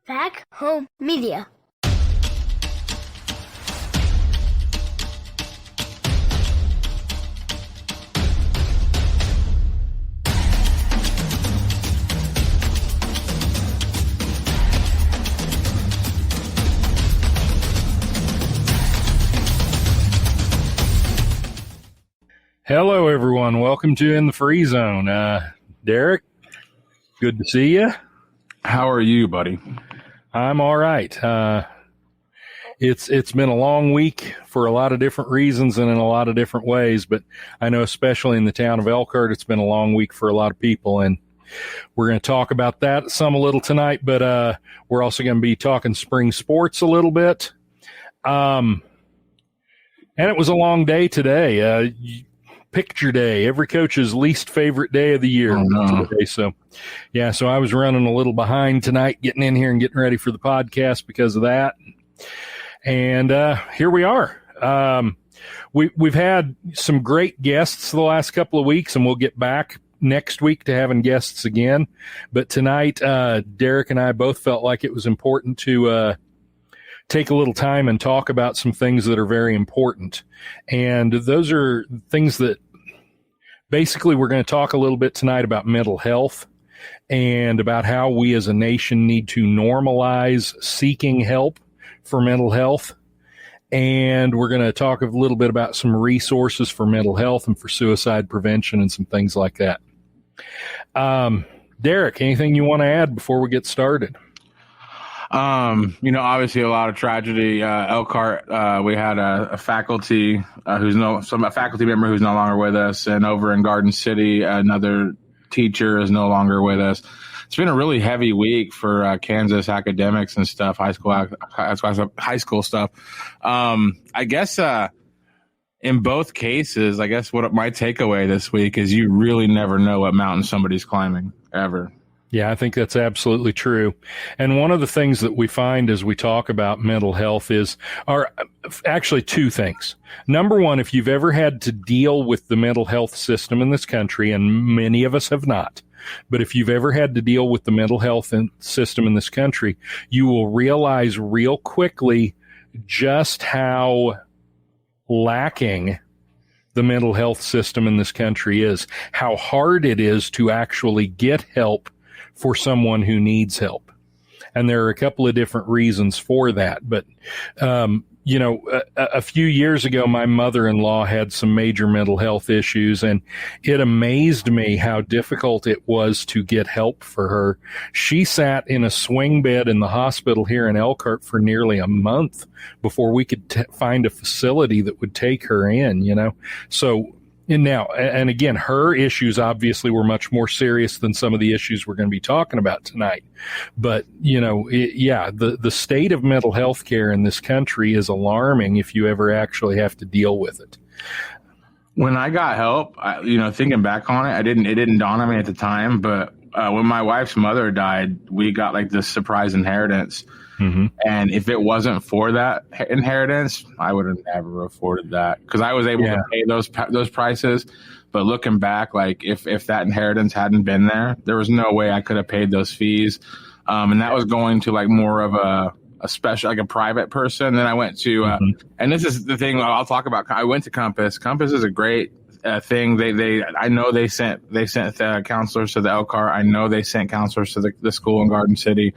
Back Home Media. Hello, everyone. Welcome to In the Free Zone. Derek, good to see you. How are you, buddy? I'm all right. It's been a long week for a lot of different reasons and in a lot of different ways, but I know especially in the town of Elkhart, it's been a long week for a lot of people, and we're going to talk about that a little tonight, but we're also going to be talking spring sports a little bit. And it was a long day today. Picture day, every coach's least favorite day of the year. Today. So I was running a little behind tonight, getting in here and getting ready for the podcast because of that. And here we are. We've had some great guests the last couple of weeks, and we'll get back next week to having guests again. But tonight, Derek and I both felt like it was important to take a little time and talk about some things that are very important. And those are things that basically we're going to talk a little bit tonight about mental health and about how we as a nation need to normalize seeking help for mental health. And we're going to talk a little bit about some resources for mental health and for suicide prevention and some things like that. Derek, anything you want to add before we get started? Obviously a lot of tragedy. Elkhart, we had a faculty a faculty member who's no longer with us, and over in Garden City, another teacher is no longer with us. It's been a really heavy week for Kansas academics and stuff, high school stuff. I guess in both cases, I guess what my takeaway this week is you really never know what mountain somebody's climbing ever. Yeah, I think that's absolutely true. And one of the things that we find as we talk about mental health are actually two things. Number one, if you've ever had to deal with the mental health system in this country, and many of us have not, but if you've ever had to deal with the mental health system in this country, you will realize real quickly just how lacking the mental health system in this country is, how hard it is to actually get help for someone who needs help. And there are a couple of different reasons for that. But, a few years ago, my mother-in-law had some major mental health issues, and it amazed me how difficult it was to get help for her. She sat in a swing bed in the hospital here in Elkhart for nearly a month before we could find a facility that would take her in, So, and again, her issues obviously were much more serious than some of the issues we're going to be talking about tonight. But, the state of mental health care in this country is alarming if you ever actually have to deal with it. When I got help, thinking back on it, it didn't dawn on me at the time. But when my wife's mother died, we got like this surprise inheritance. Mm-hmm. And if it wasn't for that inheritance, I would have never afforded that because I was able to pay those prices. But looking back, like if that inheritance hadn't been there, there was no way I could have paid those fees. And that was going to like more of a special, like a private person. Then I went to, and this is the thing I'll talk about. I went to Compass. Compass is a great thing. I know they sent counselors to the Elkhart. I know they sent counselors to the school in Garden City.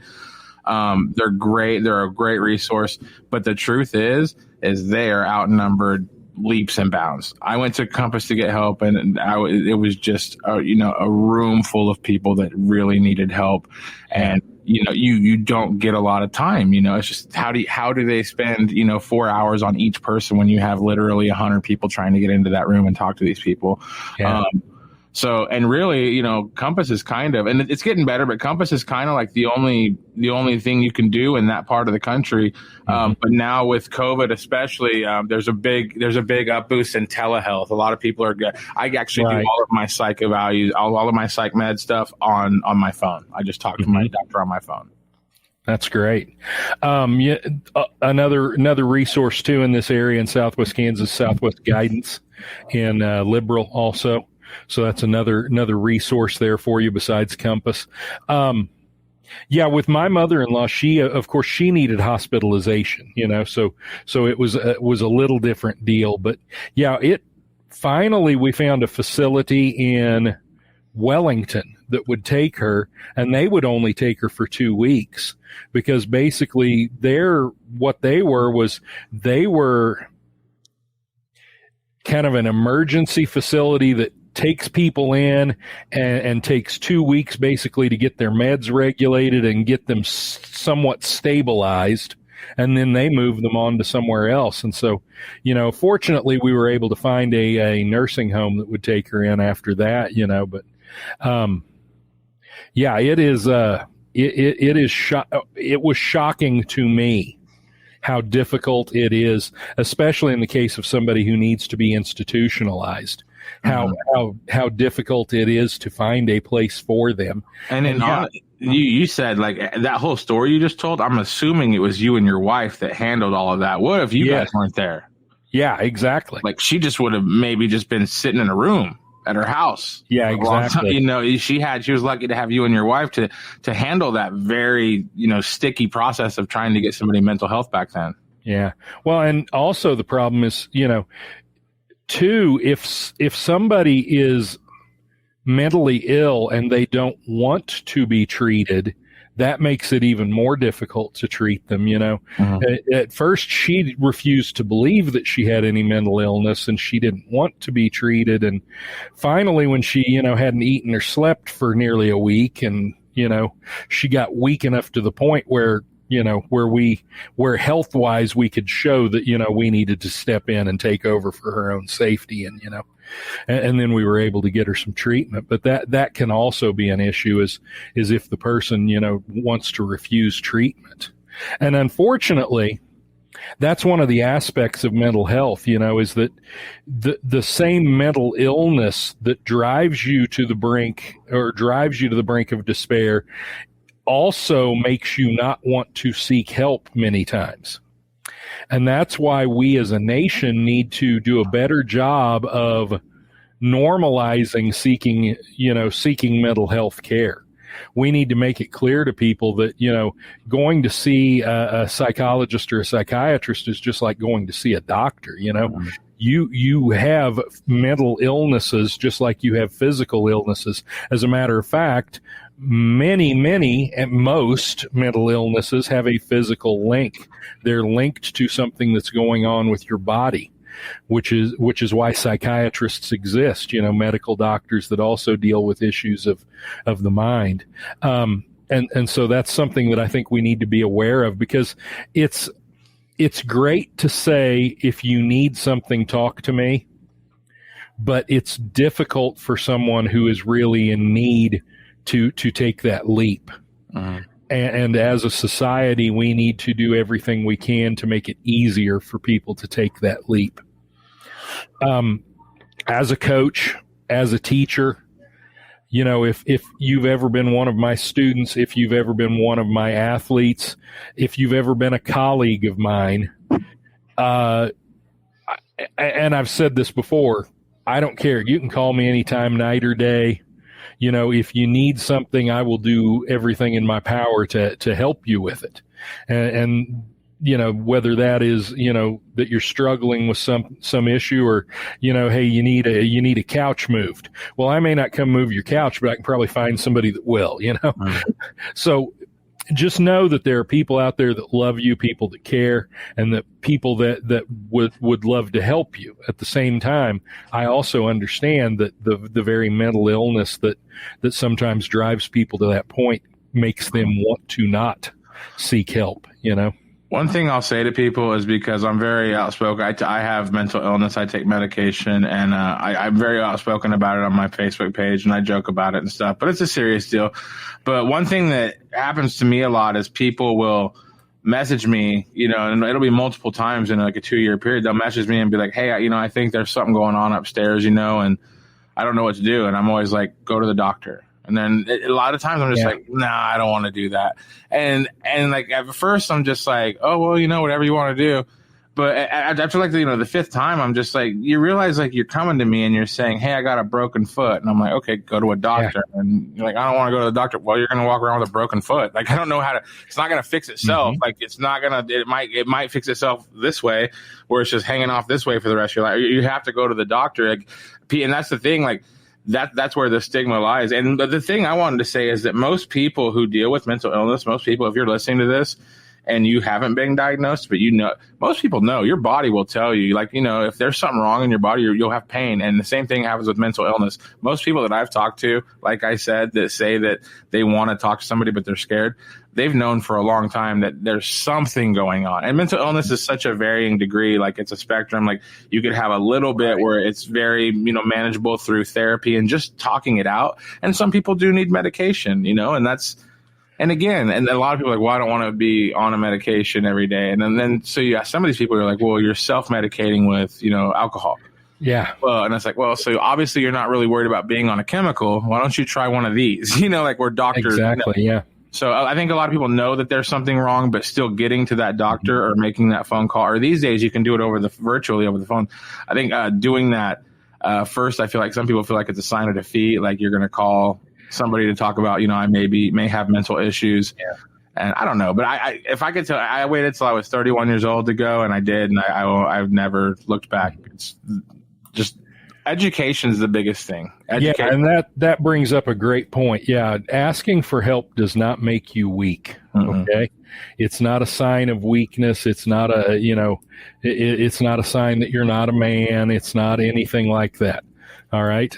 They're great. They're a great resource. But the truth is they are outnumbered leaps and bounds. I went to Compass to get help, and it was just a room full of people that really needed help. And you don't get a lot of time. It's just how do they spend 4 hours on each person when you have literally 100 people trying to get into that room and talk to these people. Yeah. So, and really, Compass is kind of, and it's getting better, but Compass is kind of like the only thing you can do in that part of the country. But now with COVID, especially, there's a big up boost in telehealth. A lot of people are good. I actually do all of my psych evaluations, all of my psych med stuff on my phone. I just talk to my doctor on my phone. That's great. Another resource too in this area in Southwest Kansas, Southwest Guidance in Liberal also. So that's another resource there for you besides Compass. Yeah, with my mother-in-law, she of course she needed hospitalization, so it was a little different deal. But yeah, it finally we found a facility in Wellington that would take her, and they would only take her for 2 weeks because basically they were kind of an emergency facility that takes people in and takes 2 weeks basically to get their meds regulated and get them somewhat stabilized. And then they move them on to somewhere else. And so, fortunately we were able to find a nursing home that would take her in after that, but, yeah, it is, it was shocking to me how difficult it is, especially in the case of somebody who needs to be institutionalized. How difficult it is to find a place for them. And then you said like that whole story you just told, I'm assuming it was you and your wife that handled all of that. What if you guys weren't there? Yeah, exactly. Like she just would have maybe just been sitting in a room at her house. Yeah, exactly. She was lucky to have you and your wife to handle that very, sticky process of trying to get somebody mental health back then. Yeah. Well, and also the problem is, two, if somebody is mentally ill and they don't want to be treated, that makes it even more difficult to treat them. At first she refused to believe that she had any mental illness and she didn't want to be treated. And finally, when she, hadn't eaten or slept for nearly a week and, she got weak enough to the point where, where health wise we could show that, we needed to step in and take over for her own safety and, and then we were able to get her some treatment. But that can also be an issue is if the person, wants to refuse treatment. And unfortunately, that's one of the aspects of mental health, is that the same mental illness that drives you to the brink of despair also makes you not want to seek help many times. And that's why we as a nation need to do a better job of normalizing seeking mental health care. We need to make it clear to people that, going to see a psychologist or a psychiatrist is just like going to see a doctor. You have mental illnesses just like you have physical illnesses. As a matter of fact, many, at most mental illnesses have a physical link. They're linked to something that's going on with your body, which is why psychiatrists exist, medical doctors that also deal with issues of the mind. And so that's something that I think we need to be aware of, because it's great to say, if you need something, talk to me, but it's difficult for someone who is really in need to take that leap. Mm-hmm. And as a society, we need to do everything we can to make it easier for people to take that leap. As a coach, as a teacher, if you've ever been one of my students, if you've ever been one of my athletes, if you've ever been a colleague of mine, and I've said this before, I don't care. You can call me anytime, night or day. If you need something, I will do everything in my power to help you with it. And whether that is, that you're struggling with some issue, or, hey, you need a couch moved. Well, I may not come move your couch, but I can probably find somebody that will, Mm-hmm. So just know that there are people out there that love you, people that care, and that people that would love to help you. At the same time, I also understand that the very mental illness that sometimes drives people to that point makes them want to not seek help, One thing I'll say to people is, because I'm very outspoken, I have mental illness, I take medication, and I'm very outspoken about it on my Facebook page, and I joke about it and stuff, but it's a serious deal. But one thing that happens to me a lot is people will message me, and it'll be multiple times in like a 2-year period. They'll message me and be like, hey, I think there's something going on upstairs, and I don't know what to do. And I'm always like, go to the doctor. And then a lot of times I'm just like, nah, I don't want to do that. And like at first I'm just like, oh, well, whatever you want to do. But after like the fifth time, I'm just like, you realize like you're coming to me and you're saying, hey, I got a broken foot. And I'm like, okay, go to a doctor. Yeah. And you're like, I don't want to go to the doctor. Well, you're going to walk around with a broken foot. Like, I don't know it's not going to fix itself. Mm-hmm. Like, it's not going to, it might fix itself this way, where it's just hanging off this way for the rest of your life. You have to go to the doctor. Like, and that's the thing, like, that's where the stigma lies. And the thing I wanted to say is that most people who deal with mental illness, most people, if you're listening to this, and you haven't been diagnosed, but most people know, your body will tell you, like, if there's something wrong in your body, you'll have pain. And the same thing happens with mental illness. Most people that I've talked to, like I said, that say that they want to talk to somebody, but they're scared, they've known for a long time that there's something going on. And mental illness is such a varying degree. Like, it's a spectrum. Like, you could have a little bit where it's very, manageable through therapy and just talking it out. And some people do need medication, and again, and a lot of people are like, well, I don't want to be on a medication every day. And then so you ask some of these people, are like, well, you're self-medicating with, alcohol. Yeah. Well, and it's like, well, so obviously you're not really worried about being on a chemical. Why don't you try one of these? Like, we're doctors. Exactly. Yeah. So I think a lot of people know that there's something wrong, but still getting to that doctor or making that phone call, or these days you can do it virtually over the phone. I think doing that first, I feel like some people feel like it's a sign of defeat. Like, you're going to call somebody to talk about, I may have mental issues. Yeah. And I don't know, but if I could tell, I waited till I was 31 years old to go, and I did, and I've never looked back. It's just, education is the biggest thing. Yeah, and that brings up a great point. Yeah, asking for help does not make you weak. Mm-hmm. Okay, it's not a sign of weakness. It's not it's not a sign that you're not a man. It's not anything like that. All right.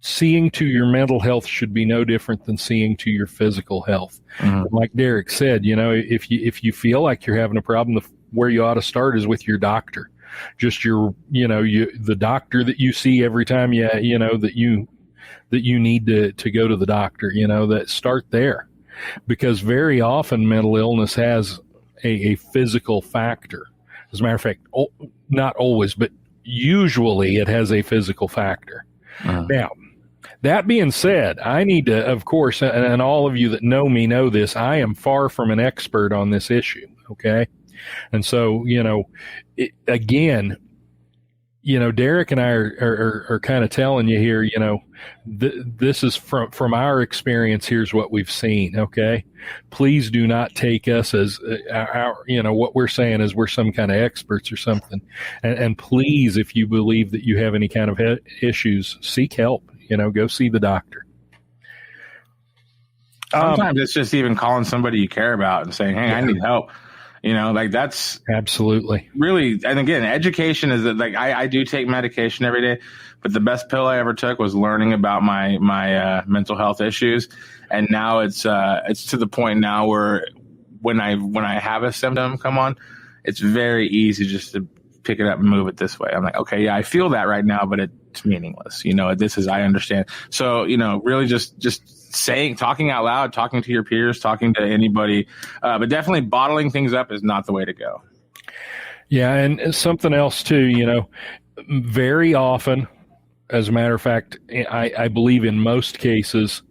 Seeing to your mental health should be no different than seeing to your physical health. Mm-hmm. Like Derek said, if you feel like you're having a problem, where you ought to start is with your doctor. Just the doctor that you see every time that you need to go to the doctor. That start there, because very often mental illness has a physical factor. As a matter of fact, not always, but usually it has a physical factor. Uh-huh. Now, that being said, I need to, of course, and all of you that know me know this, I am far from an expert on this issue, okay? And so, again, Derek and I are kind of telling you here, this is from our experience, here's what we've seen, okay? Please do not take us as what we're saying is we're some kind of experts or something. And please, if you believe that you have any kind of issues, seek help. Go see the doctor. Sometimes it's just even calling somebody you care about and saying, hey, I need help. That's absolutely really, and again, education is that, like, I do take medication every day, but the best pill I ever took was learning about my mental health issues. And now it's to the point now where when I have a symptom come on, it's very easy just to pick it up and move it this way. I'm like, okay, yeah, I feel that right now, but it's meaningless. I understand. So, really just talking out loud, talking to your peers, talking to anybody, but definitely bottling things up is not the way to go. Yeah. And something else too, very often, as a matter of fact, I believe in most cases,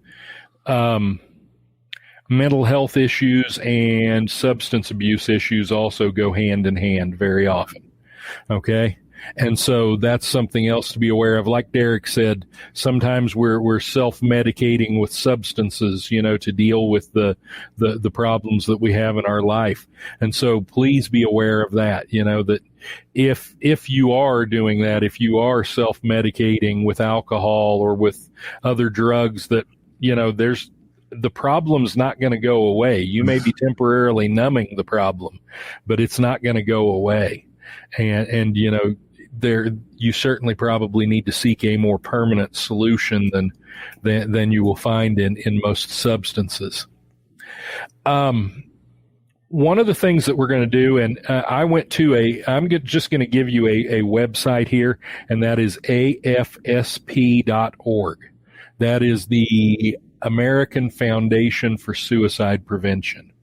mental health issues and substance abuse issues also go hand in hand very often. Okay. And so that's something else to be aware of. Like Derek said, sometimes we're self-medicating with substances, to deal with the problems that we have in our life. And so please be aware of that, that if you are doing that, if you are self-medicating with alcohol or with other drugs, that, the problem's not going to go away. You may be temporarily numbing the problem, but it's not going to go away. And you certainly probably need to seek a more permanent solution than you will find in most substances. One of the things that we're going to do, and I went to I'm just going to give you a website here, and that is AFSP.org. That is the American Foundation for Suicide Prevention.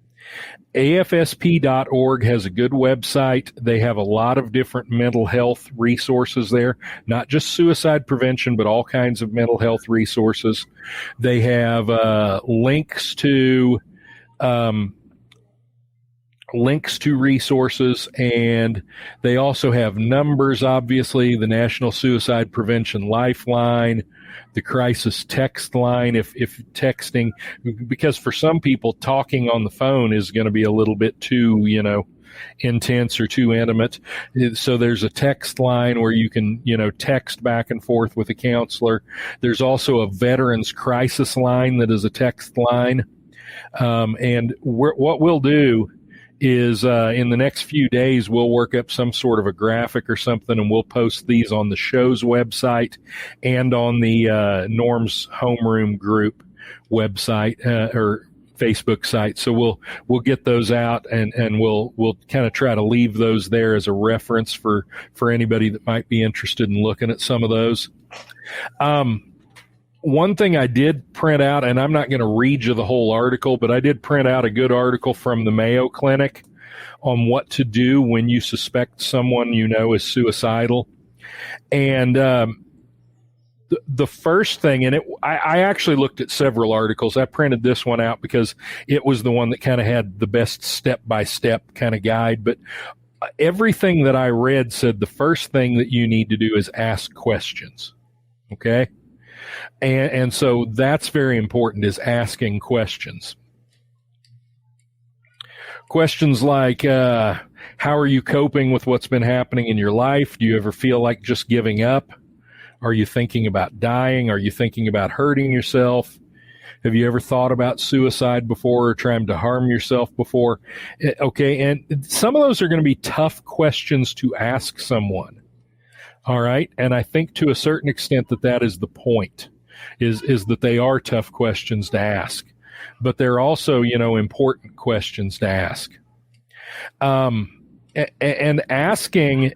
AFSP.org has a good website. They have a lot of different mental health resources there, not just suicide prevention, but all kinds of mental health resources. They have links to links to resources, and they also have numbers, obviously, the National Suicide Prevention Lifeline, the crisis text line, if texting, because for some people, talking on the phone is going to be a little bit too, intense or too intimate. So there's a text line where you can, text back and forth with a counselor. There's also a veterans crisis line that is a text line. And what we'll do is in the next few days, we'll work up some sort of a graphic or something, and we'll post these on the show's website and on the Norm's Homeroom Group website or Facebook site. So we'll get those out, and we'll kind of try to leave those there as a reference for anybody that might be interested in looking at some of those. One thing I did print out, and I'm not going to read you the whole article, but I did print out a good article from the Mayo Clinic on what to do when you suspect someone is suicidal. And the first thing, and I actually looked at several articles. I printed this one out because it was the one that kind of had the best step-by-step kind of guide. But everything that I read said the first thing that you need to do is ask questions, okay? And so that's very important, is asking questions. Questions like, how are you coping with what's been happening in your life? Do you ever feel like just giving up? Are you thinking about dying? Are you thinking about hurting yourself? Have you ever thought about suicide before or trying to harm yourself before? Okay, and some of those are going to be tough questions to ask someone. All right, and I think to a certain extent that is the point, is that they are tough questions to ask, but they're also, important questions to ask. And asking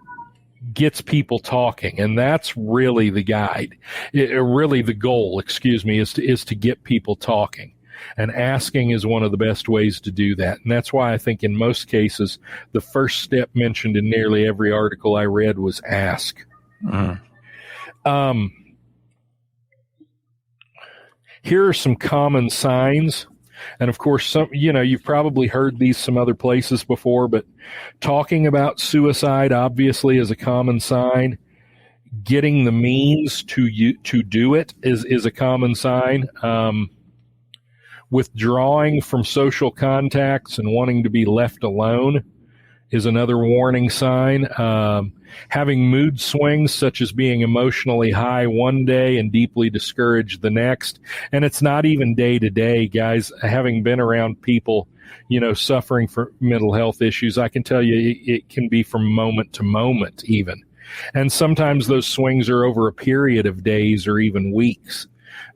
gets people talking, and that's really the guide. Really the goal, is to get people talking. And asking is one of the best ways to do that. And that's why I think in most cases, the first step mentioned in nearly every article I read was ask. Here are some common signs. And of course, you've probably heard these some other places before, but talking about suicide obviously is a common sign. Getting the means to do it is a common sign. Withdrawing from social contacts and wanting to be left alone is another warning sign. Having mood swings, such as being emotionally high one day and deeply discouraged the next. And it's not even day to day, guys. Having been around people, suffering from mental health issues, I can tell you it can be from moment to moment even. And sometimes those swings are over a period of days or even weeks.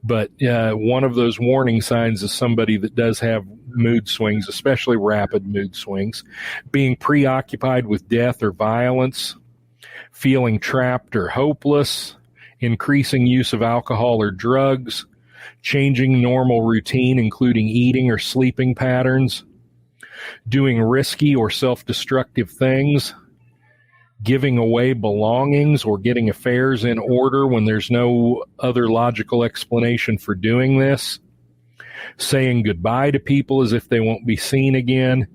But one of those warning signs is somebody that does have mood swings, especially rapid mood swings, being preoccupied with death or violence, feeling trapped or hopeless, increasing use of alcohol or drugs, changing normal routine, including eating or sleeping patterns, doing risky or self-destructive things, giving away belongings or getting affairs in order when there's no other logical explanation for doing this, saying goodbye to people as if they won't be seen again,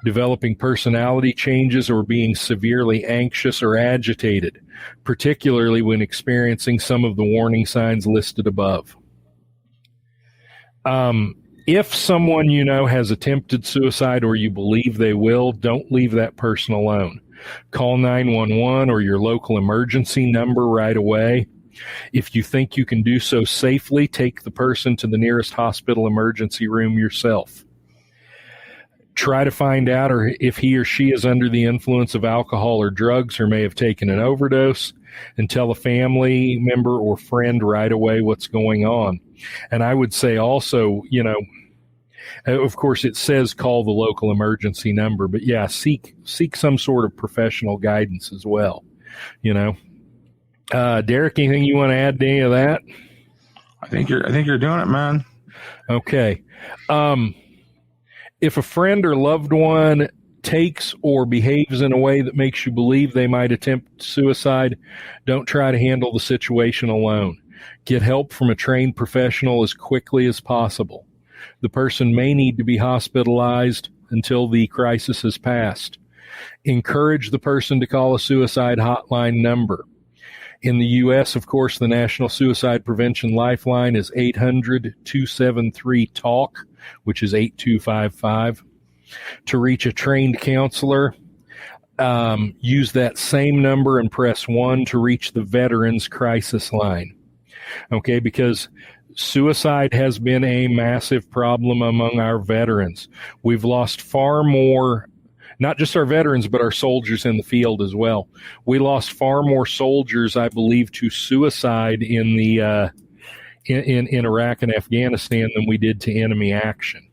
developing personality changes or being severely anxious or agitated, particularly when experiencing some of the warning signs listed above. If someone has attempted suicide or you believe they will, don't leave that person alone. Call 911 or your local emergency number right away. If you think you can do so safely, take the person to the nearest hospital emergency room yourself. Try to find out if he or she is under the influence of alcohol or drugs or may have taken an overdose, and tell a family member or friend right away what's going on. And I would say also, of course, it says call the local emergency number, but yeah, seek some sort of professional guidance as well. Derek, anything you want to add to any of that? I think you're doing it, man. Okay. If a friend or loved one takes or behaves in a way that makes you believe they might attempt suicide, don't try to handle the situation alone. Get help from a trained professional as quickly as possible. The person may need to be hospitalized until the crisis has passed. Encourage the person to call a suicide hotline number. In the U.S., of course, the National Suicide Prevention Lifeline is 800-273-TALK, which is 8255. To reach a trained counselor, use that same number and press 1 to reach the Veterans Crisis Line. Okay, because suicide has been a massive problem among our veterans. We've lost far more, not just our veterans, but our soldiers in the field as well. We lost far more soldiers, I believe, to suicide in the in Iraq and Afghanistan than we did to enemy action.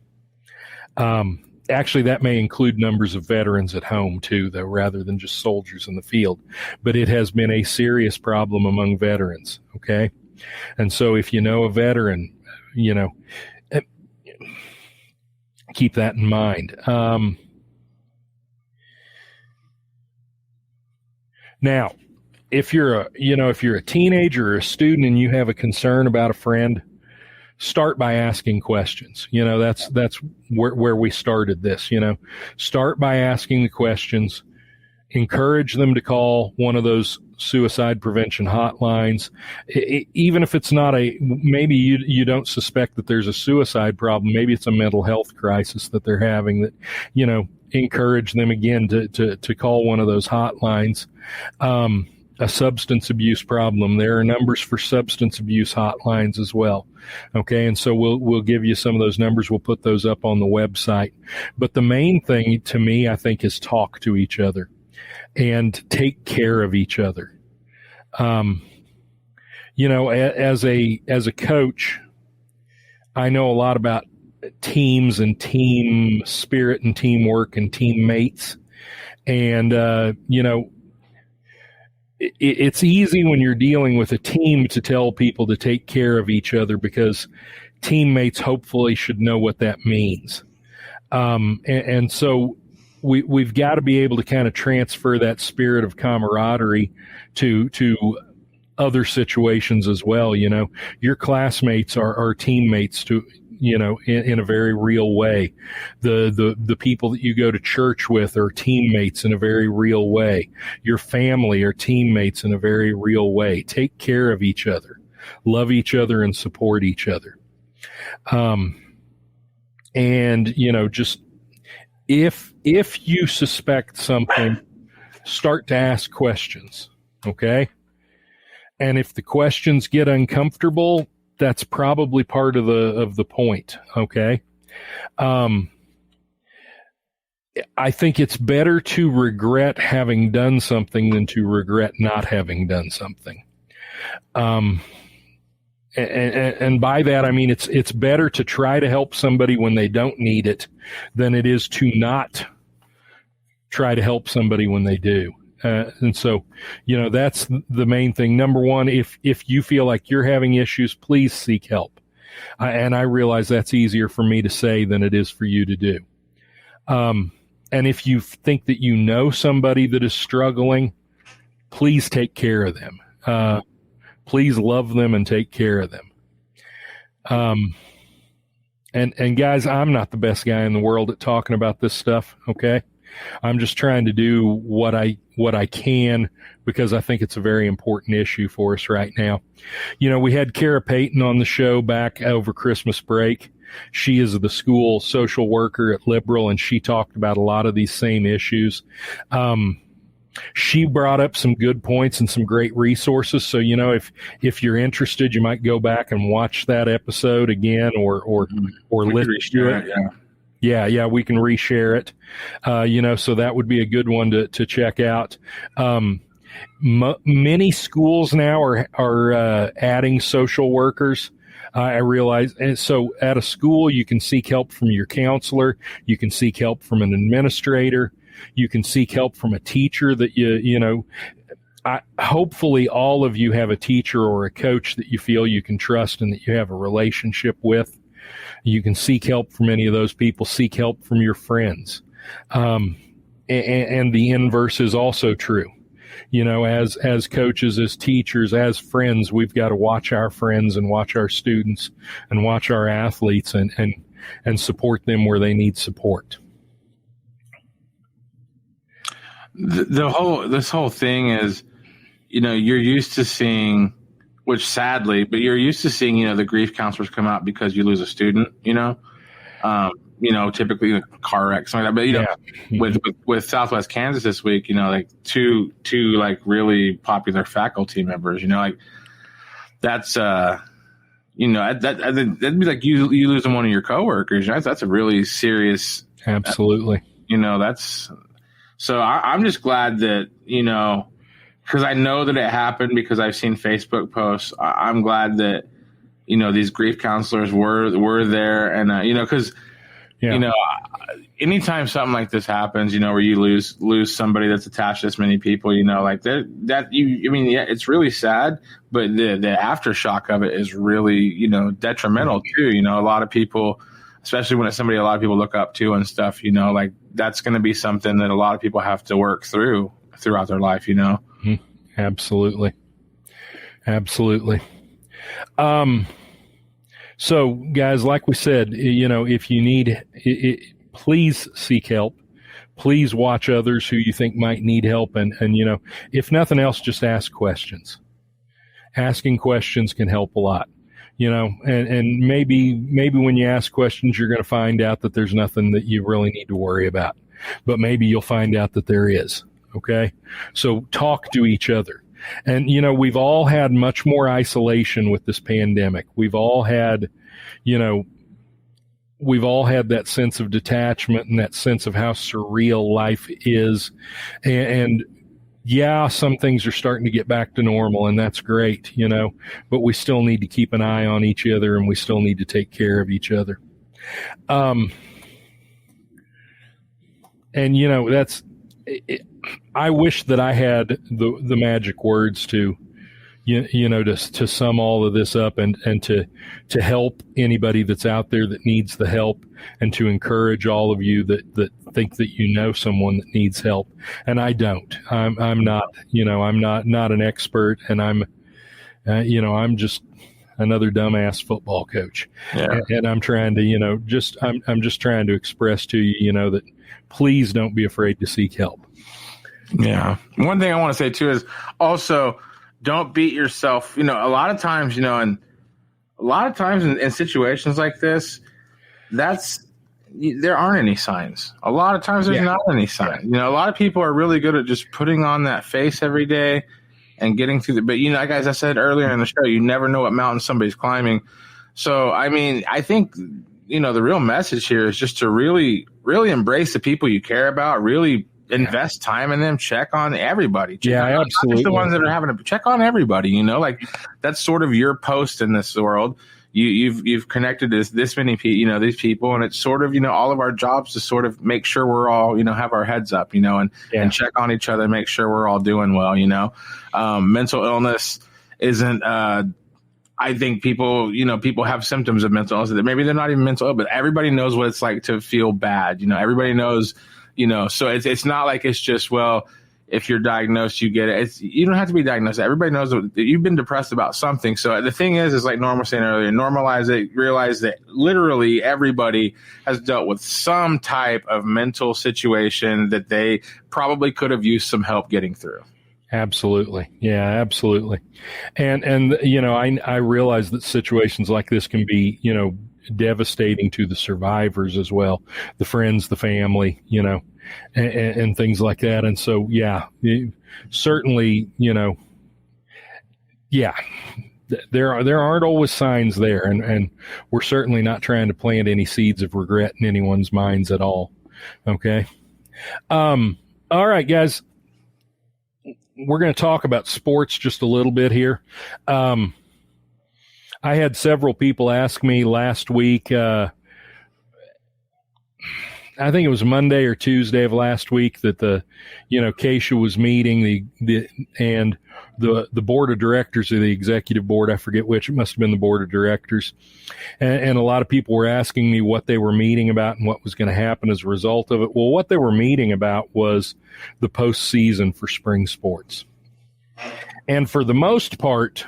Actually, that may include numbers of veterans at home too, though, rather than just soldiers in the field. But it has been a serious problem among veterans. Okay, and so if you know a veteran, keep that in mind. Now, if you're a teenager or a student and you have a concern about a friend, start by asking questions. That's where we started this. Start by asking the questions. Encourage them to call one of those suicide prevention hotlines. Even if it's not maybe you don't suspect that there's a suicide problem. Maybe it's a mental health crisis that they're having. That encourage them again to call one of those hotlines. A substance abuse problem. There are numbers for substance abuse hotlines as well. Okay. And so we'll give you some of those numbers. We'll put those up on the website. But the main thing to me, I think, is talk to each other and take care of each other. As a coach, I know a lot about teams and team spirit and teamwork and teammates. And, it's easy when you're dealing with a team to tell people to take care of each other because teammates hopefully should know what that means. And so we've got to be able to kind of transfer that spirit of camaraderie to other situations as well. Your classmates are teammates in a very real way. The people that you go to church with are teammates in a very real way. Your family are teammates in a very real way. Take care of each other, love each other, and support each other. Just if you suspect something, start to ask questions. Okay. And if the questions get uncomfortable, that's probably part of the point. Okay. I think it's better to regret having done something than to regret not having done something. And by that, I mean, it's better to try to help somebody when they don't need it than it is to not try to help somebody when they do. And so, that's the main thing. Number one, if you feel like you're having issues, please seek help. And I realize that's easier for me to say than it is for you to do. And if you think that you know somebody that is struggling, please take care of them. Please love them and take care of them. And guys, I'm not the best guy in the world at talking about this stuff. Okay. I'm just trying to do what I can because I think it's a very important issue for us right now. We had Kara Payton on the show back over Christmas break. She is the school social worker at Liberal, and she talked about a lot of these same issues. She brought up some good points and some great resources. So, if you're interested, you might go back and watch that episode again or listen to it. Yeah, we can reshare it. So that would be a good one to check out. Many schools now are adding social workers. I realize. And so at a school, you can seek help from your counselor. You can seek help from an administrator. You can seek help from a teacher that hopefully all of you have a teacher or a coach that you feel you can trust and that you have a relationship with. You can seek help from any of those people. Seek help from your friends. And the inverse is also true. As coaches, as teachers, as friends, we've got to watch our friends and watch our students and watch our athletes and and support them where they need support. This whole thing is, you're used to seeing, which sadly, but you're used to seeing, the grief counselors come out because you lose a student, typically a car wreck, something like that. But, with Southwest Kansas this week, like two like really popular faculty members, that's, that'd be like you losing one of your coworkers. That's a really serious. Absolutely. So I'm just glad that, because I know that it happened because I've seen Facebook posts. I'm glad that, these grief counselors were there. And, because, anytime something like this happens, where you lose somebody that's attached to this many people, it's really sad, but the aftershock of it is really, detrimental too. A lot of people, especially when it's somebody a lot of people look up to and stuff, that's going to be something that a lot of people have to work throughout their life, Absolutely. So guys, like we said, if you need it, please seek help. Please watch others who you think might need help. And if nothing else, just ask questions. Asking questions can help a lot, and maybe when you ask questions, you're going to find out that there's nothing that you really need to worry about, but maybe you'll find out that there is. Okay. So talk to each other. And, we've all had much more isolation with this pandemic. We've all had that sense of detachment and that sense of how surreal life is. And yeah, some things are starting to get back to normal, and that's great, but we still need to keep an eye on each other, and we still need to take care of each other. I wish that I had the magic words to sum all of this up and to help anybody that's out there that needs the help, and to encourage all of you that think that someone that needs help. And I don't. I'm not an expert, and I'm just another dumbass football coach. Yeah. And I'm trying to, I'm just trying to express to you, that please don't be afraid to seek help. Yeah. One thing I want to say too is also don't beat yourself. A lot of times, in situations like this, there aren't any signs. A lot of times there's not any signs. A lot of people are really good at just putting on that face every day and getting through but guys, I said earlier in the show, you never know what mountain somebody's climbing. So, I think, the real message here is just to really, really embrace the people you care about, really invest time in them, check on everybody. Absolutely. Not just the ones that are having to check on everybody, that's sort of your post in this world. You've connected this many people, these people, and it's sort of, all of our jobs to sort of make sure we're all, have our heads up, and check on each other, make sure we're all doing well, mental illness isn't, I think people have symptoms of mental illness that maybe they're not even mental ill, but everybody knows what it's like to feel bad. Everybody knows, so it's not like it's just, well, if you're diagnosed, you get it. You don't have to be diagnosed. Everybody knows that you've been depressed about something. So the thing is like Norm was saying earlier, normalize it, realize that literally everybody has dealt with some type of mental situation that they probably could have used some help getting through. Absolutely. Yeah, absolutely. And I realize that situations like this can be, devastating to the survivors as well, the friends, the family, and things like that. And so, certainly, there aren't always signs there. And we're certainly not trying to plant any seeds of regret in anyone's minds at all. Okay. All right, guys. We're going to talk about sports just a little bit here. I had several people ask me last week, I think it was Monday or Tuesday of last week, that Keisha was meeting and the board of directors or the executive board, I forget which, it must have been the board of directors. And a lot of people were asking me what they were meeting about and what was going to happen as a result of it. Well, what they were meeting about was the postseason for spring sports. And for the most part,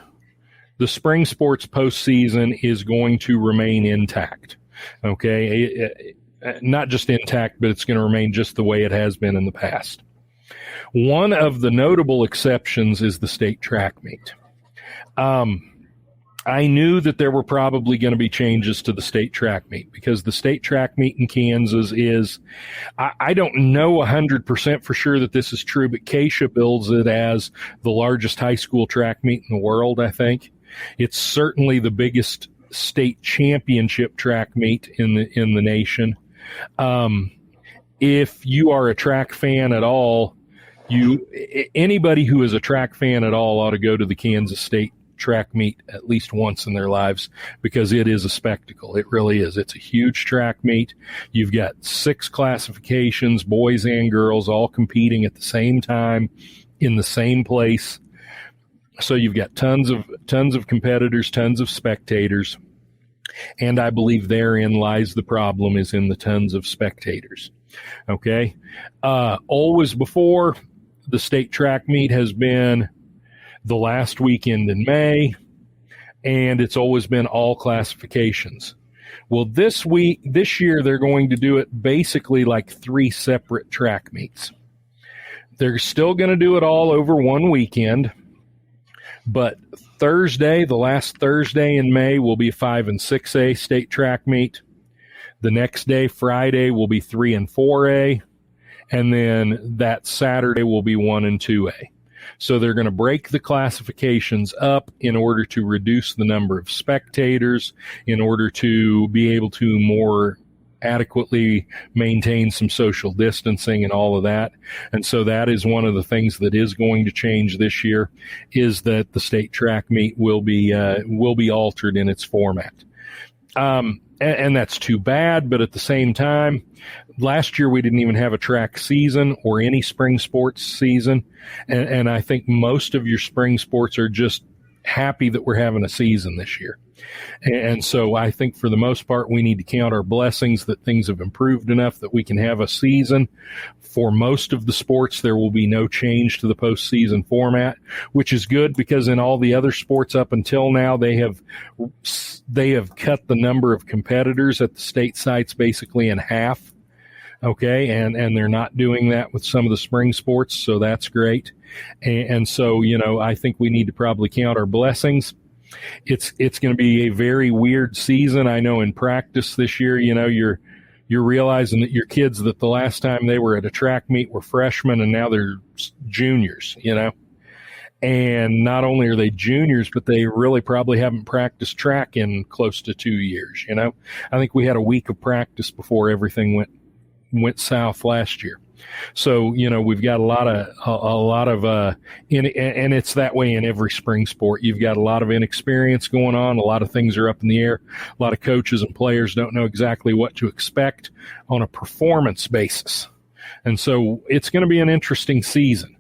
the spring sports postseason is going to remain intact. Okay. Not just intact, but it's going to remain just the way it has been in the past. One of the notable exceptions is the state track meet. I knew that there were probably going to be changes to the state track meet because the state track meet in Kansas is, I don't know 100% for sure that this is true, but Keisha bills it as the largest high school track meet in the world, I think. It's certainly the biggest state championship track meet in the nation. If you are a track fan at all, anybody who is a track fan at all ought to go to the Kansas State track meet at least once in their lives because it is a spectacle. It really is. It's a huge track meet. You've got 6 classifications, boys and girls, all competing at the same time in the same place. So you've got tons of competitors, tons of spectators. And I believe therein lies the problem, is in the tons of spectators. Okay. Always before, the state track meet has been the last weekend in May, and it's always been all classifications. Well, this year, they're going to do it basically like 3 separate track meets. They're still going to do it all over one weekend, but Thursday, the last Thursday in May, will be 5 and 6A state track meet. The next day, Friday, will be 3 and 4A, and then that Saturday will be 1 and 2A. So they're going to break the classifications up in order to reduce the number of spectators, in order to be able to more adequately maintain some social distancing and all of that. And so that is one of the things that is going to change this year, is that the state track meet will be altered in its format. And that's too bad, but at the same time, last year we didn't even have a track season or any spring sports season, and I think most of your spring sports are just happy that we're having a season this year. And so I think for the most part, we need to count our blessings that things have improved enough that we can have a season. For most of the sports, there will be no change to the postseason format, which is good because in all the other sports up until now, they have cut the number of competitors at the state sites basically in half. Okay, and they're not doing that with some of the spring sports, so that's great. And so, I think we need to probably count our blessings. It's going to be a very weird season. I know in practice this year, you're realizing that your kids that the last time they were at a track meet were freshmen and now they're juniors, And not only are they juniors, but they really probably haven't practiced track in close to 2 years, I think we had a week of practice before everything went south last year. So, we've got a lot of, and it's that way in every spring sport. You've got a lot of inexperience going on. A lot of things are up in the air. A lot of coaches and players don't know exactly what to expect on a performance basis. And so it's going to be an interesting season.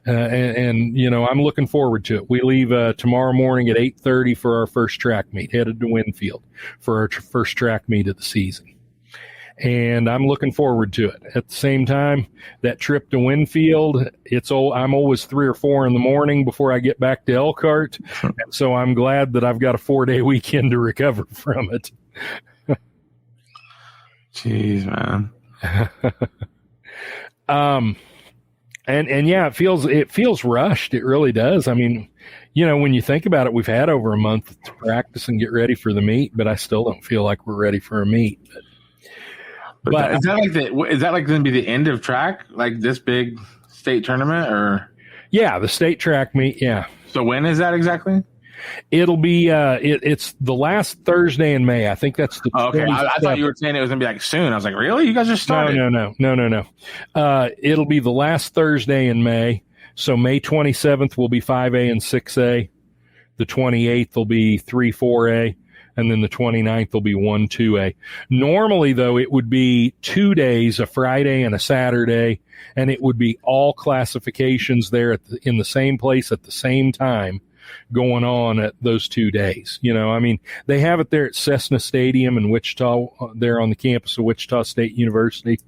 And I'm looking forward to it. We leave tomorrow morning at 8:30 for our first track meet, headed to Winfield for our first track meet of the season. And I'm looking forward to it. At the same time, that trip to Winfield, I'm always 3 or 4 in the morning before I get back to Elkhart. And so I'm glad that I've got a 4-day weekend to recover from it. Jeez, man. And yeah, it feels rushed. It really does. I mean, when you think about it, we've had over a month to practice and get ready for the meet, but I still don't feel like we're ready for a meet. But is that like going to be the end of track, like this big state tournament, or? Yeah, the state track meet. Yeah. So when is that exactly? It'll be it's the last Thursday in May. I think that's the. Okay, I thought you were saying it was going to be like soon. I was like, really? You guys just started? No. It'll be the last Thursday in May. So May 27th will be 5A and 6A. The 28th will be 3, 4A. And then the 29th will be 1, 2A. Normally, though, it would be 2 days, a Friday and a Saturday, and it would be all classifications there in the same place at the same time going on at those 2 days. They have it there at Cessna Stadium in Wichita, there on the campus of Wichita State University.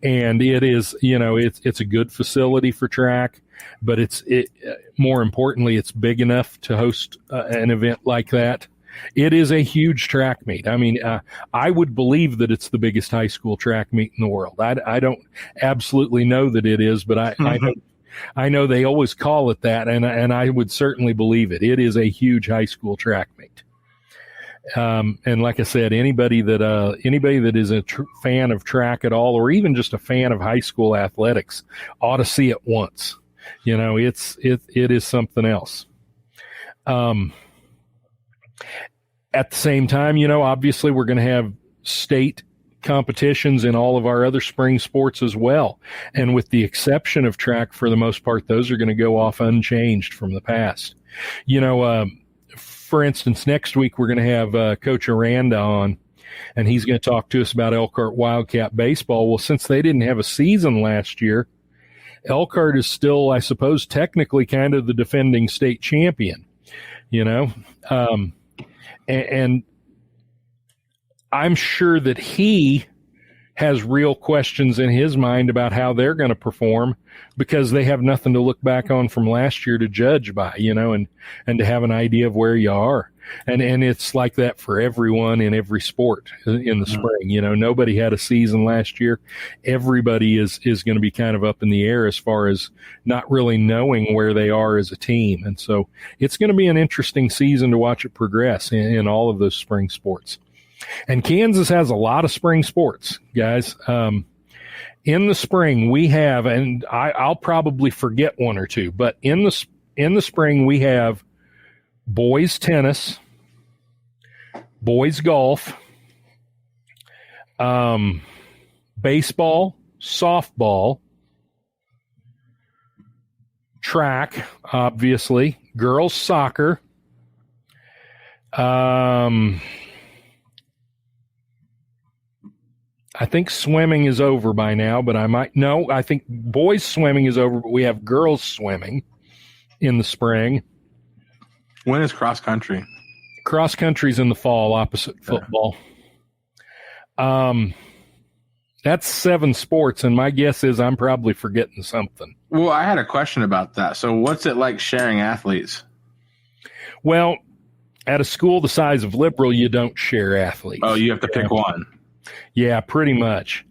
And it is, it's a good facility for track, but more importantly, it's big enough to host an event like that. It is a huge track meet. I mean, I would believe that it's the biggest high school track meet in the world. I don't absolutely know that it is, but I know they always call it that, and I would certainly believe it. It is a huge high school track meet. And like I said, anybody that is a fan of track at all, or even just a fan of high school athletics, ought to see it once. It is something else. At the same time, obviously we're going to have state competitions in all of our other spring sports as well. And with the exception of track, for the most part, those are going to go off unchanged from the past. For instance, next week we're going to have Coach Aranda on, and he's going to talk to us about Elkhart Wildcat baseball. Well, since they didn't have a season last year, Elkhart is still, I suppose, technically kind of the defending state champion, and I'm sure that he has real questions in his mind about how they're going to perform, because they have nothing to look back on from last year to judge by, and to have an idea of where you are. And it's like that for everyone in every sport in the spring. Nobody had a season last year. Everybody is going to be kind of up in the air as far as not really knowing where they are as a team. And so it's going to be an interesting season to watch it progress in all of those spring sports. And Kansas has a lot of spring sports, guys. In the spring we have, and I'll probably forget one or two, but in the spring we have boys tennis, boys golf, baseball, softball, track, obviously, girls soccer, I think swimming is over by now, but I think boys swimming is over, but we have girls swimming in the spring. When is cross country? Cross country's in the fall, opposite football. That's 7 sports, and my guess is I'm probably forgetting something. Well, I had a question about that. So what's it like sharing athletes? Well, at a school the size of Liberal, you don't share athletes. Oh, you have to pick one. Yeah, pretty much.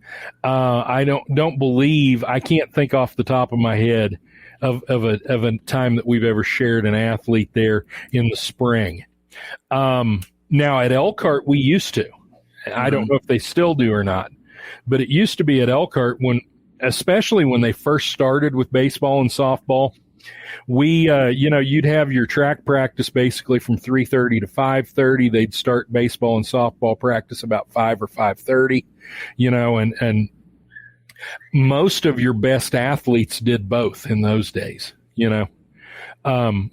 I don't believe, I can't think off the top of my head of a time that we've ever shared an athlete there in the spring. Now at Elkhart we used to. I don't know if they still do or not, but it used to be at Elkhart, especially when they first started with baseball and softball. We, you'd have your track practice basically from 3:30 to 5:30. They'd start baseball and softball practice about 5 or 5:30, and most of your best athletes did both in those days. When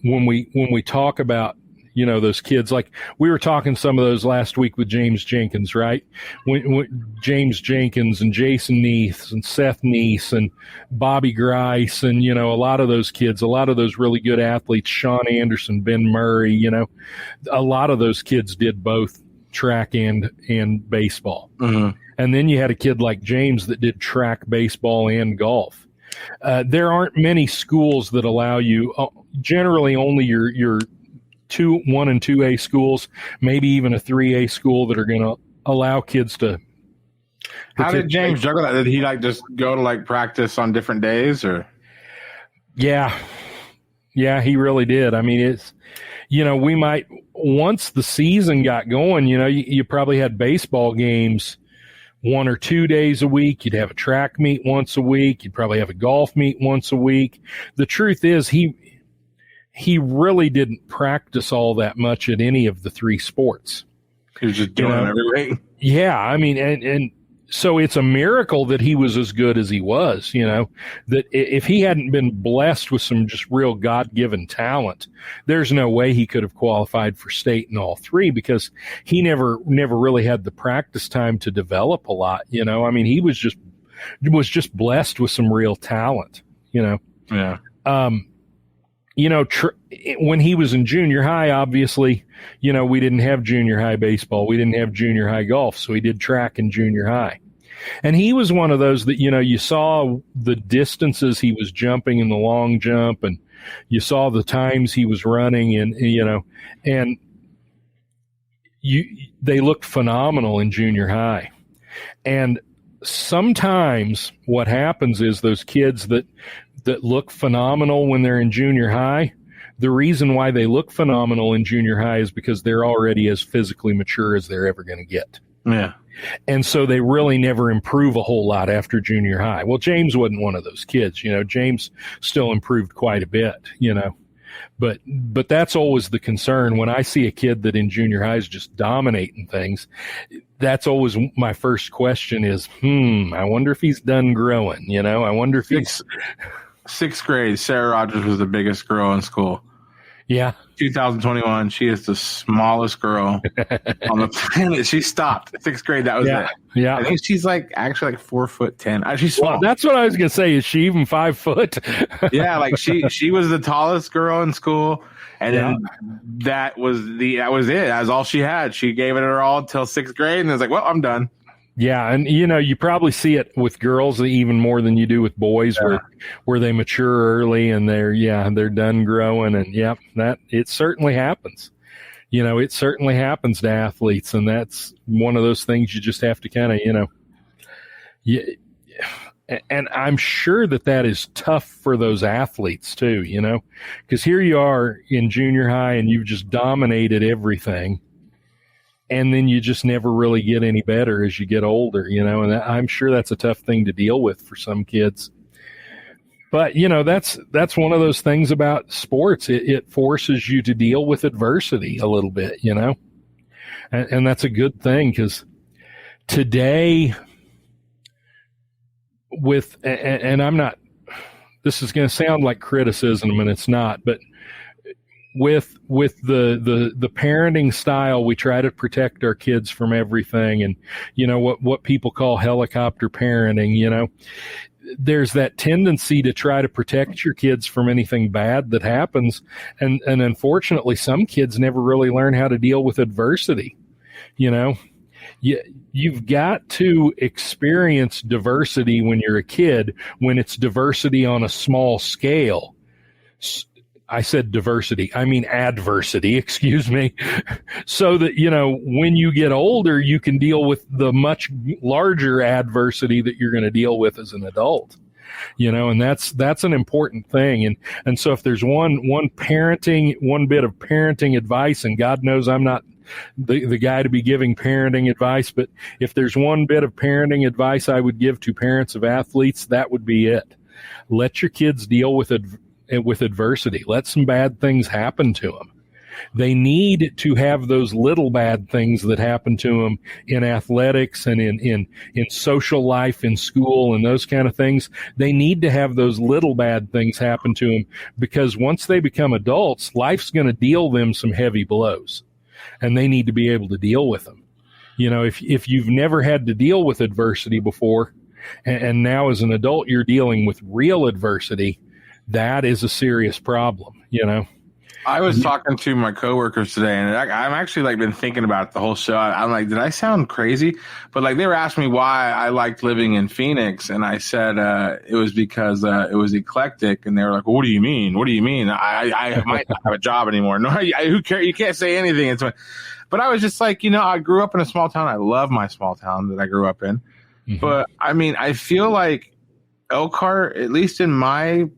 we talk about, those kids, like we were talking some of those last week with James Jenkins, right? When James Jenkins and Jason Neath and Seth Neese and Bobby Grice and, a lot of those kids, a lot of those really good athletes, Sean Anderson, Ben Murray, a lot of those kids did both track and baseball. Mm-hmm. And then you had a kid like James that did track, baseball, and golf. There aren't many schools that allow you, generally only your 1 and 2A schools, maybe even a 3A school, that are going to allow kids to. How did James juggle that? Did he just go to practice on different days, or? Yeah, he really did. I mean, it's, we might, once the season got going, you probably had baseball games 1 or 2 days a week. You'd have a track meet once a week. You'd probably have a golf meet once a week. The truth is he really didn't practice all that much at any of the 3 sports. He was just doing them every week. Yeah, I mean, and so it's a miracle that he was as good as he was, that if he hadn't been blessed with some just real God-given talent, there's no way he could have qualified for state in all 3, because he never really had the practice time to develop a lot, I mean, he was just blessed with some real talent, Yeah. When he was in junior high, obviously, we didn't have junior high baseball. We didn't have junior high golf. So he did track in junior high. And he was one of those that, you saw the distances he was jumping in the long jump, and you saw the times he was running, and they looked phenomenal in junior high. And sometimes what happens is those kids that look phenomenal when they're in junior high, the reason why they look phenomenal in junior high is because they're already as physically mature as they're ever going to get. Yeah. And so they really never improve a whole lot after junior high. Well, James wasn't one of those kids. James still improved quite a bit, But that's always the concern. When I see a kid that in junior high is just dominating things, that's always my first question is, I wonder if he's done growing, I wonder if he's... Sixth grade, Sarah Rogers was the biggest girl in school. Yeah. 2021, she is the smallest girl on the planet. She stopped. Sixth grade, that was it. Yeah. I think she's actually 4'10". She's small. Well, that's what I was going to say. Is she even 5 foot? Yeah, she was the tallest girl in school. And then that was it. That was all she had. She gave it her all until sixth grade, and it was like, well, I'm done. Yeah, and you probably see it with girls even more than you do with boys, where they mature early and they're done growing, and that it certainly happens. It certainly happens to athletes, and that's one of those things you just have to kind of and I'm sure that is tough for those athletes too, because here you are in junior high and you've just dominated everything. And then you just never really get any better as you get older, and I'm sure that's a tough thing to deal with for some kids. But, that's one of those things about sports. It forces you to deal with adversity a little bit, and that's a good thing, because today and I'm not, this is going to sound like criticism, and it's not, but with the parenting style, we try to protect our kids from everything, and what people call helicopter parenting. There's that tendency to try to protect your kids from anything bad that happens, and unfortunately, some kids never really learn how to deal with adversity. You've got to experience diversity when you're a kid, when it's diversity on a small scale. I said diversity. I mean adversity, excuse me. So that, when you get older, you can deal with the much larger adversity that you're going to deal with as an adult. And that's an important thing. And so if there's one bit of parenting advice, and God knows I'm not the guy to be giving parenting advice, but if there's one bit of parenting advice I would give to parents of athletes, that would be it. Let your kids deal with adversity. Let some bad things happen to them. They need to have those little bad things that happen to them in athletics and in social life, in school, and those kind of things. They need to have those little bad things happen to them, because once they become adults, life's going to deal them some heavy blows, and they need to be able to deal with them. If you've never had to deal with adversity before, and now as an adult you're dealing with real adversity, that is a serious problem, I was talking to my coworkers today, and I'm actually been thinking about the whole show. I'm like, did I sound crazy? But they were asking me why I liked living in Phoenix, and I said it was because it was eclectic. And they were like, well, what do you mean? What do you mean? I might not have a job anymore. No, who cares? You can't say anything. But I was just like, I grew up in a small town. I love my small town that I grew up in. Mm-hmm. But I mean, I feel like Elkhart, at least in my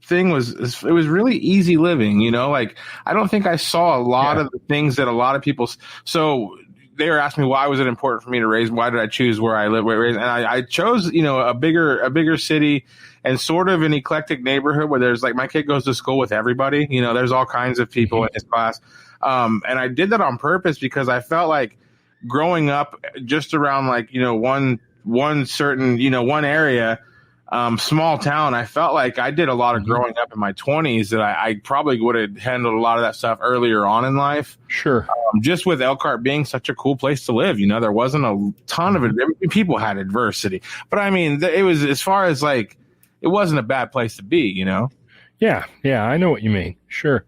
thing, it was really easy living, I don't think I saw a lot of the things that a lot of people. So they were asking me, why was it important for me to raise? Why did I choose where I live? And I chose, a bigger city and sort of an eclectic neighborhood where there's my kid goes to school with everybody. There's all kinds of people in his class. And I did that on purpose because I felt like growing up just around one certain, one area, small town, I felt like I did a lot of growing up in my 20s that I probably would have handled a lot of that stuff earlier on in life. Sure. Just with Elkhart being such a cool place to live, there wasn't a ton of it. People had adversity, but I mean, it was, as far as it wasn't a bad place to be, Yeah. I know what you mean. Sure.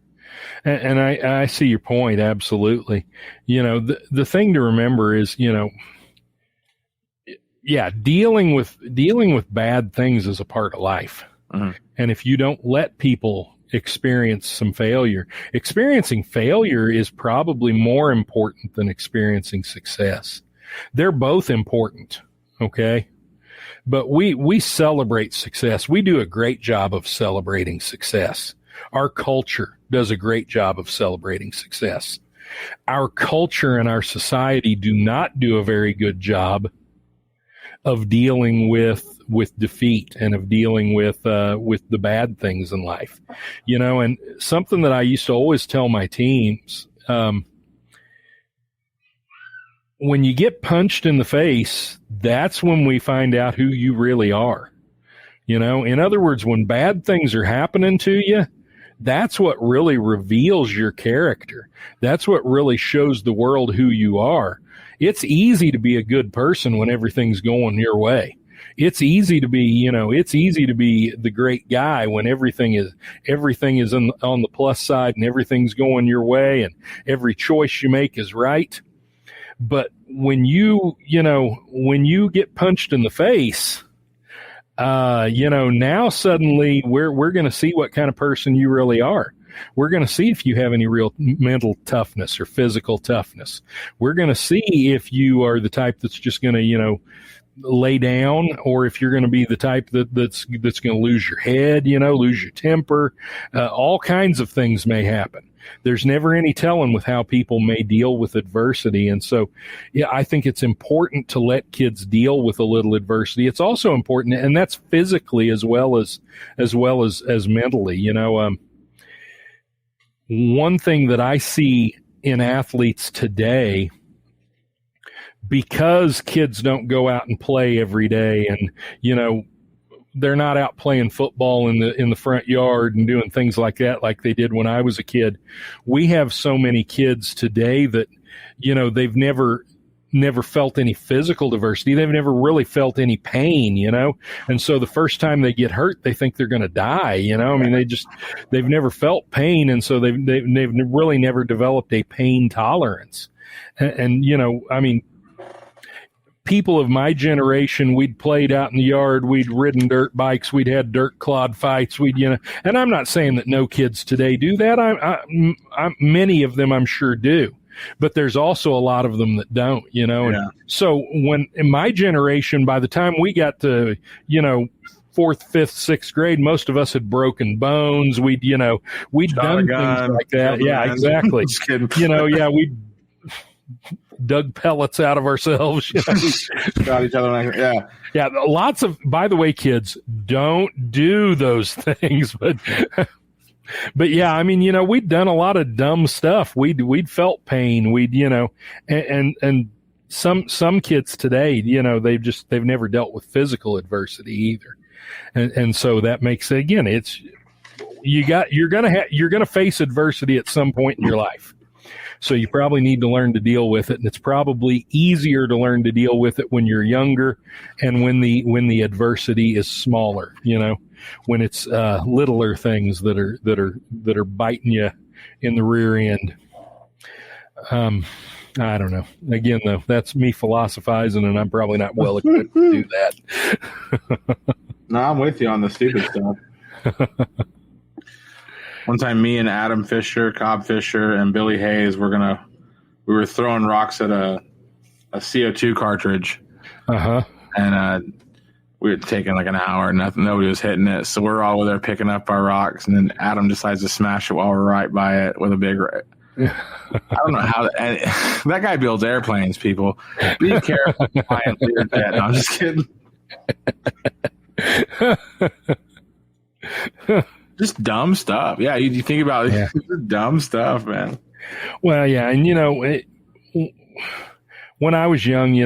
And I see your point. Absolutely. The thing to remember is, dealing with bad things is a part of life. Mm-hmm. And if you don't let people experience some failure. Experiencing failure is probably more important than experiencing success. They're both important, okay? But we celebrate success. We do a great job of celebrating success. Our culture does a great job of celebrating success. Our culture and our society do not do a very good job of dealing with defeat and of dealing with the bad things in life. And something that I used to always tell my teams, when you get punched in the face, that's when we find out who you really are. In other words, when bad things are happening to you, that's what really reveals your character. That's what really shows the world who you are. It's easy to be a good person when everything's going your way. It's easy to be, it's easy to be the great guy when everything is on the plus side and everything's going your way and every choice you make is right. But when you get punched in the face, now suddenly we're going to see what kind of person you really are. We're going to see if you have any real mental toughness or physical toughness. We're going to see if you are the type that's just going to, lay down, or if you're going to be the type that's going to lose your head, lose your temper. All kinds of things may happen. There's never any telling with how people may deal with adversity. And so, I think it's important to let kids deal with a little adversity. It's also important, and that's physically as well as mentally. One thing that I see in athletes today, because kids don't go out and play every day, and they're not out playing football in the front yard and doing things like that like they did when I was a kid. We have so many kids today that they've never felt any physical adversity. They've never really felt any pain, and so the first time they get hurt, they think they're going to die. They've never felt pain, and so they've really never developed a pain tolerance. And people of my generation, we'd played out in the yard, we'd ridden dirt bikes, we'd had dirt clod fights, and I'm not saying that no kids today do that. Many of them I'm sure do, but there's also a lot of them that don't, And so when in my generation, by the time we got to, 4th, 5th, 6th grade, most of us had broken bones. We'd done things like that. Yeah, exactly. We dug pellets out of ourselves. Shot each other. Yeah. Lots of, by the way, kids, don't do those things, but yeah, we'd done a lot of dumb stuff. We'd felt pain. And some kids today, they've never dealt with physical adversity either. And so that makes it, again, you're going to face adversity at some point in your life. So you probably need to learn to deal with it, and it's probably easier to learn to deal with it when you're younger and when the adversity is smaller. When it's littler things that are biting you in the rear end. I don't know. Again, though, that's me philosophizing, and I'm probably not well equipped to do that. No, I'm with you on the stupid stuff. One time, me and Adam Fisher, Cobb Fisher, and Billy Hayes we were throwing rocks at a CO2 cartridge. And we had taken like an hour, nobody was hitting it. So we're all over there picking up our rocks, and then Adam decides to smash it while we're right by it with a big. I don't know how that guy builds airplanes. People, be careful flying Learjet. No, I'm just kidding. Just dumb stuff. Yeah, you think about it, dumb stuff, man. Well, yeah, and when I was young,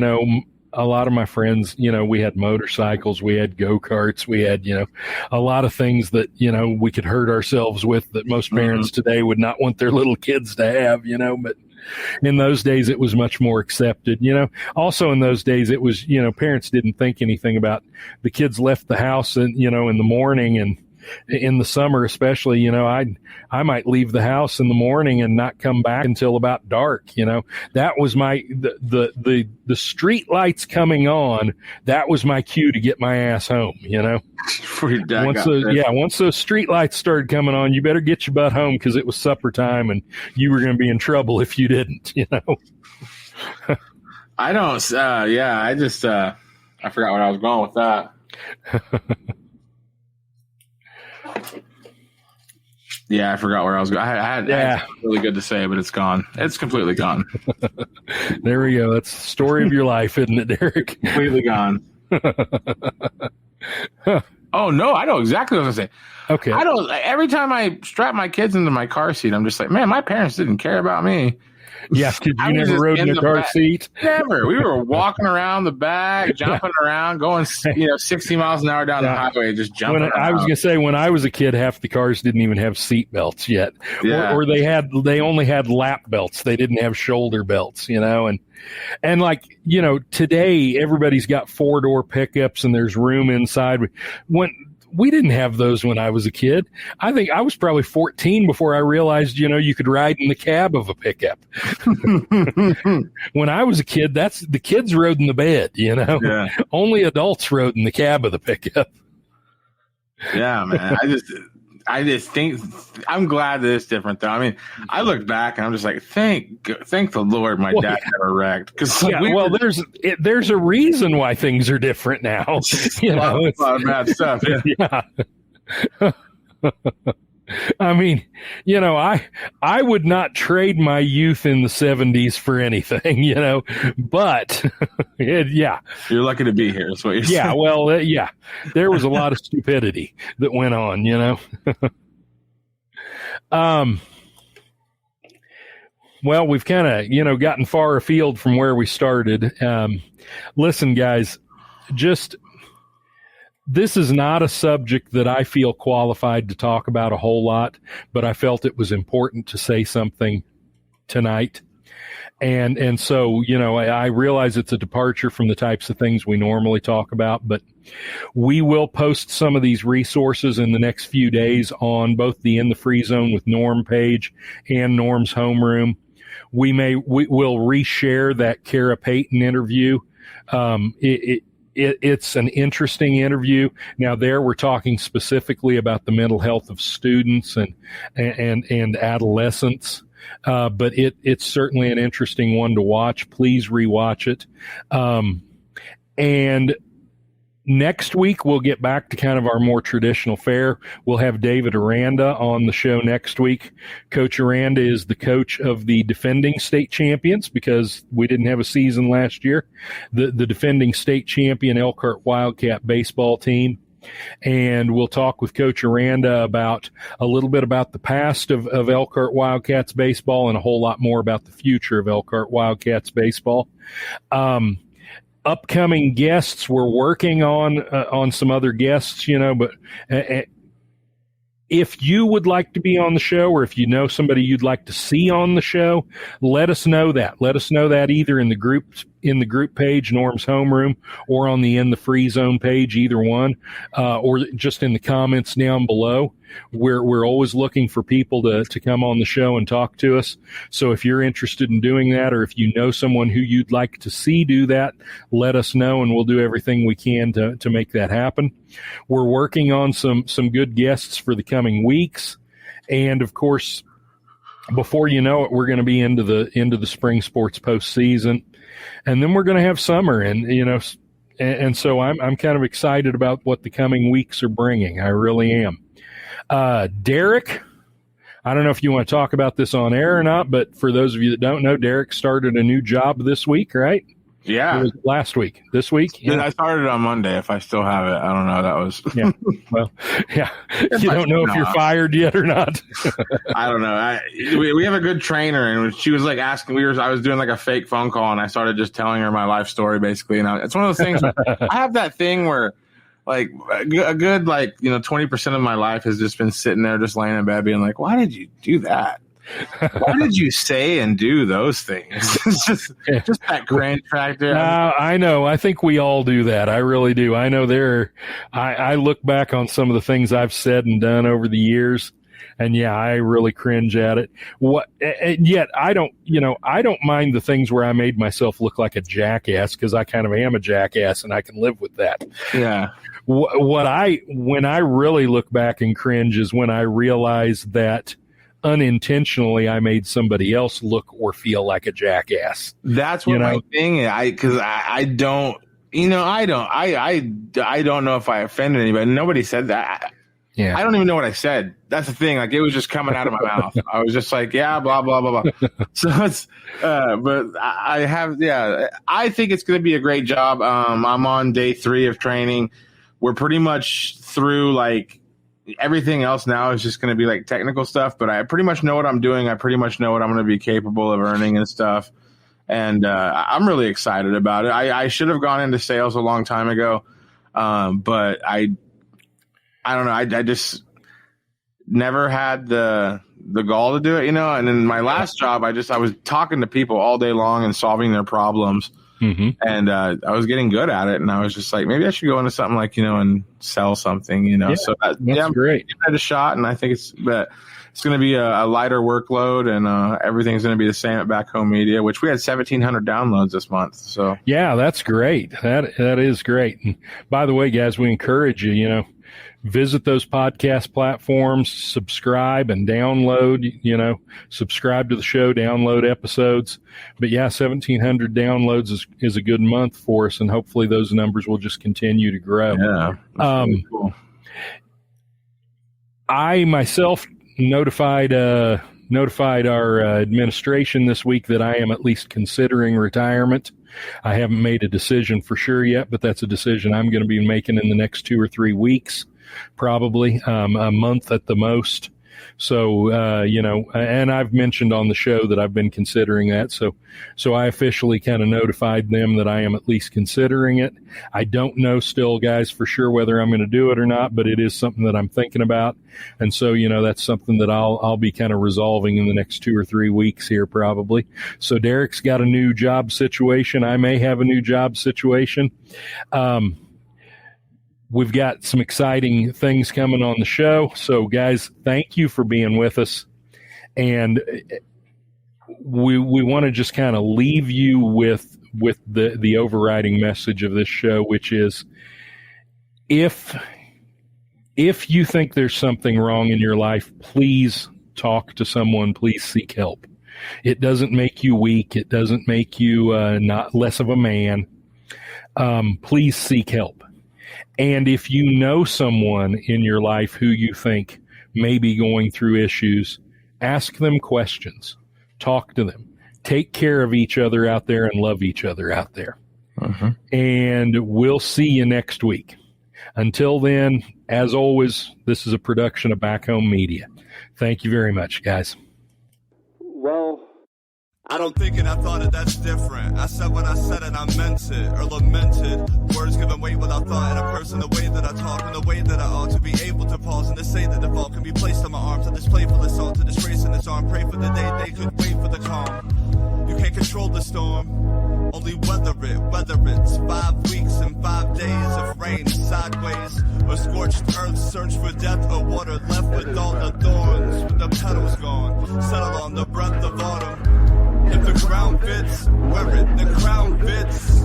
a lot of my friends, we had motorcycles, we had go-karts, we had, a lot of things that, we could hurt ourselves with that most parents today would not want their little kids to have, but in those days it was much more accepted, Also in those days it was, parents didn't think anything about the kids left the house and, in the morning and in the summer, especially, you know, I might leave the house in the morning and not come back until about dark. You know, that was the street lights coming on. That was my cue to get my ass home, you know. Once those street lights started coming on, you better get your butt home because it was supper time and you were going to be in trouble if you didn't, you know. I don't. I just I forgot where I was going with that. Yeah, I forgot where I was going. I had something really good to say, but it's gone. It's completely gone. There we go. That's the story of your life, isn't it, Derek? Completely gone. Oh no, I know exactly what I was going to say. Okay. I don't. Every time I strap my kids into my car seat, I'm just like, man, my parents didn't care about me. Yeah, because you never rode in a car seat. Never. We were walking around the back, jumping around, going 60 miles an hour down the highway, just jumping around. I was going to say, when I was a kid, half the cars didn't even have seat belts yet. Yeah. Or they only had lap belts. They didn't have shoulder belts, you know. And like, you know, today everybody's got 4-door pickups and there's room inside. We didn't have those when I was a kid. I think I was probably 14 before I realized, you know, you could ride in the cab of a pickup. When I was a kid, the kids rode in the bed, you know. Yeah. Only adults rode in the cab of the pickup. Yeah, man. I just think I'm glad that it's different, though. I mean, I look back and I'm just like, thank the Lord, my dad never wrecked. Because there's a reason why things are different now. You know, it's a lot of bad stuff. Yeah. I mean, you know, I would not trade my youth in the 70s for anything, you know, but yeah. You're lucky to be here, is what you're saying. Yeah, well, yeah. There was a lot of stupidity that went on, you know. Well, we've kind of, you know, gotten far afield from where we started. Listen, guys, this is not a subject that I feel qualified to talk about a whole lot, but I felt it was important to say something tonight. And so, you know, I realize it's a departure from the types of things we normally talk about, but we will post some of these resources in the next few days on both the In the Free Zone with Norm page and Norm's Homeroom. We'll reshare that Kara Payton interview. It's an interesting interview. Now there we're talking specifically about the mental health of students and adolescents. But it's certainly an interesting one to watch. Please rewatch it. And next week we'll get back to kind of our more traditional fare. We'll have David Aranda on the show next week. Coach Aranda is the coach of the defending state champions because we didn't have a season last year. The defending state champion Elkhart Wildcat baseball team. And we'll talk with Coach Aranda about a little bit about the past of Elkhart Wildcats baseball and a whole lot more about the future of Elkhart Wildcats baseball. Upcoming guests, we're working on some other guests, you know, but if you would like to be on the show or if you know somebody you'd like to see on the show, let us know that. Let us know that either in the group page, Norm's Homeroom, or on the In the Free Zone page, either one, or just in the comments down below. We're always looking for people to come on the show and talk to us. So if you're interested in doing that, or if you know someone who you'd like to see do that, let us know and we'll do everything we can to make that happen. We're working on some good guests for the coming weeks. And of course, before you know it, we're going to be into the spring sports postseason. And then we're going to have summer, and you know, and so I'm kind of excited about what the coming weeks are bringing. I really am. Derek, I don't know if you want to talk about this on air or not, but for those of you that don't know, Derek started a new job this week, right? Yeah. It was last week. This week? Yeah. I started on Monday. If I still have it, I don't know. That was. Yeah. Well, yeah. You don't know if you're fired yet or not. I don't know. We have a good trainer, and she was like asking. I was doing like a fake phone call, and I started just telling her my life story, basically. And it's one of those things. I have that thing where, like, a good 20% of my life has just been sitting there, just laying in bed, being like, "Why did you do that?" Why did you say and do those things? just that cringe factor. I know. I think we all do that. I really do. I know I look back on some of the things I've said and done over the years, and yeah, I really cringe at it. And yet I don't mind the things where I made myself look like a jackass, because I kind of am a jackass and I can live with that. Yeah. When I really look back and cringe is when I realize that unintentionally I made somebody else look or feel like a jackass. That's what my thing is. I don't know if I offended anybody. Nobody said that. Yeah. I don't even know what I said. That's the thing. Like, it was just coming out of my mouth. I was just like, yeah, blah, blah, blah, blah. So it's, but I think it's going to be a great job. I'm on day 3 of training. We're pretty much through, like, everything else now is just going to be like technical stuff, but I pretty much know what I'm doing. I pretty much know what I'm going to be capable of earning and stuff. And I'm really excited about it. I should have gone into sales a long time ago, but I don't know. I just never had the gall to do it, And in my last job, I was talking to people all day long and solving their problems. Mm-hmm. And I was getting good at it, and I was just like, maybe I should go into something like, and sell something, Yeah, so that's great. Give it a shot, and I think it's going to be a lighter workload, and everything's going to be the same at Back Home Media, which we had 1,700 downloads this month. So yeah, that's great. That is great. And by the way, guys, we encourage you, visit those podcast platforms, subscribe and download, subscribe to the show, download episodes. But yeah, 1,700 downloads is a good month for us, and hopefully those numbers will just continue to grow. Yeah. Really cool. I myself notified our administration this week that I am at least considering retirement. I haven't made a decision for sure yet, but that's a decision I'm going to be making in the next 2 or 3 weeks. Probably a month at the most. So, and I've mentioned on the show that I've been considering that. So I officially kind of notified them that I am at least considering it. I don't know still, guys, for sure whether I'm going to do it or not, but it is something that I'm thinking about. And so, that's something that I'll be kind of resolving in the next 2 or 3 weeks here, probably. So Derek's got a new job situation. I may have a new job situation. We've got some exciting things coming on the show. So, guys, thank you for being with us. And we want to just kind of leave you with the overriding message of this show, which is if you think there's something wrong in your life, please talk to someone. Please seek help. It doesn't make you weak. It doesn't make you not less of a man. Please seek help. And if you know someone in your life who you think may be going through issues, ask them questions. Talk to them. Take care of each other out there and love each other out there. Uh-huh. And we'll see you next week. Until then, as always, this is a production of Back Home Media. Thank you very much, guys. Well, I don't think it, I thought it, that's different. I said what I said and I meant it, or lamented. Words given weight without thought in a person, the way that I talk and the way that I ought to be able to pause and to say that the fault can be placed on my arms. I display for the salt to disgrace in its arm. Pray for the day they could wait for the calm. You can't control the storm, only weather it. Whether it's 5 weeks and 5 days of rain sideways, or scorched earth, search for death or water, left with all the thorns, with the petals gone. Settle on the breath of autumn. If the crown fits, wear it, the crown fits.